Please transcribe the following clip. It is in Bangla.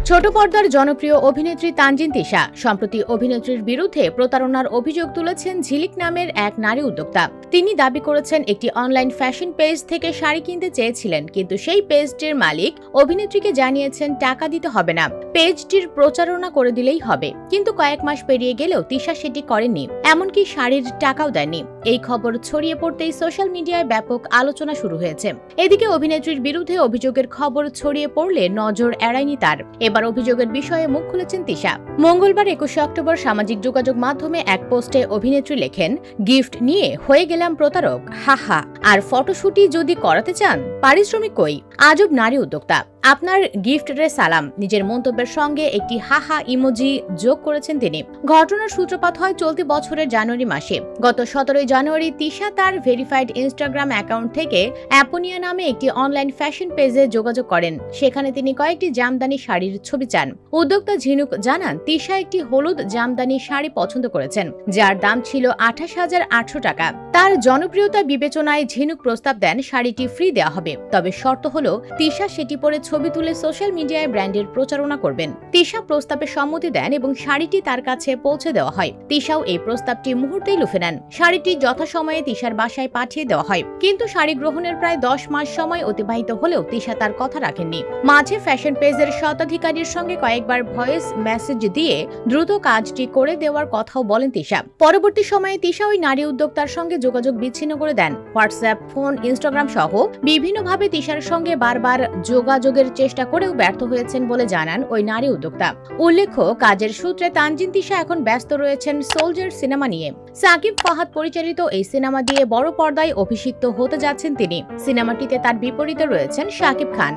ছোট পর্দার জনপ্রিয় অভিনেত্রী তানজিন তিশা সম্প্রতি অভিনেত্রীর বিরুদ্ধে প্রতারণার অভিযোগ তুলেছেন ঝিলিক নামের এক নারী উদ্যোক্তা। তিনি দাবি করেছেন একটি অনলাইন ফ্যাশন পেজ থেকে শাড়ি কিনতে চেয়েছিলেন, কিন্তু সেই পেজটির মালিক অভিনেত্রীকে জানিয়েছেন টাকা দিতে হবে না, পেজটির প্রচারণা করে দিলেই হবে। কিন্তু কয়েক মাস পেরিয়ে গেলেও তিশা সেটি করেননি, এমনকি শাড়ির টাকাও দেননি। এই খবর ছড়িয়ে পড়তেই সোশ্যাল মিডিয়ায় ব্যাপক আলোচনা শুরু হয়েছে। এদিকে অভিনেত্রীর বিরুদ্ধে অভিযোগের খবর ছড়িয়ে পড়লে নজর এড়ায়নি তার। এবার অভিযোগের বিষয়ে মুখ খুলেছেন তিশা। মঙ্গলবার 21 অক্টোবর সামাজিক যোগাযোগ মাধ্যমে এক পোস্টে অভিনেত্রী লেখেন, গিফট নিয়ে হয়ে গেলাম প্রতারক, হাহা, আর ফটোশুটই যদি করাতে চান পারিশ্রমিক কই। আজব নারী উদ্যোক্তা, আপনার গিফটরে সালাম। নিজের মন্তব্যের সঙ্গে একটি হাহা ইমোজি যোগ করেছেন তিনি। ঘটনার সূত্রপাত হয় চলতি বছরের জানুয়ারি মাসে। গত 17 জানুয়ারি তিশা তার ভেরিফাইড ইনস্টাগ্রাম অ্যাকাউন্ট থেকে অ্যাপোনিয়া নামে একটি অনলাইন ফ্যাশন পেজে যোগাযোগ করেন। সেখানে তিনি কয়েকটি জামদানি শাড়ির ছবি চান। উদ্যোক্তা ঝিনুক জানান, তিশা একটি হলুদ জামদানি শাড়ি পছন্দ করেছেন, যার দাম ছিল 28,800 টাকা। তার জনপ্রিয়তা বিবেচনায় ঝিনুক প্রস্তাব দেন শাড়িটি ফ্রি দেওয়া হবে, তবে শর্ত হলো তিশা সেটি পরে ছবি তুলে সোশ্যাল মিডিয়ায় ব্র্যান্ডের প্রচারণা করবেন। তিশা প্রস্তাবে সম্মতি দেন এবং শাড়িটি তার কাছে পৌঁছে দেওয়া হয়। তিশাও এই প্রস্তাবটি মুহূর্তেই লুফে নেন। শাড়িটি যথাসময়ে তিশার বাসায় পাঠিয়ে দেওয়া হয়, কিন্তু শাড়ি গ্রহণের প্রায় 10 মাস সময় অতিবাহিত হলেও তিশা তার কথা রাখেননি। মাঝে ফ্যাশন পেজের স্বত্বাধিকারীর সঙ্গে কয়েকবার ভয়েস মেসেজ দিয়ে দ্রুত কাজটি করে দেওয়ার কথাও বলেন তিশা। পরবর্তী সময়ে তিশা ওই নারী উদ্যোক্তার সঙ্গে যোগাযোগ বিচ্ছিন্ন করে দেন। হোয়াটসঅ্যাপ, ফোন, ইনস্টাগ্রাম সহ বিভিন্নভাবে তিশার সঙ্গে বারবার যোগাযোগের চেষ্টা করেও ব্যর্থ হয়েছেন বলে জানান ওই নারী উদ্যোক্তা। উল্লেখ্য, কাজের সূত্রে তানজিন তিশা এখন ব্যস্ত রয়েছেন সোলজার সিনেমা নিয়ে। সাকিব ফাহাদ পরিচালিত এই সিনেমা দিয়ে বড় পর্দায় অভিষিক্ত হতে যাচ্ছেন তিনি। সিনেমাটিতে তার বিপরীতে রয়েছেন শাকিব খান।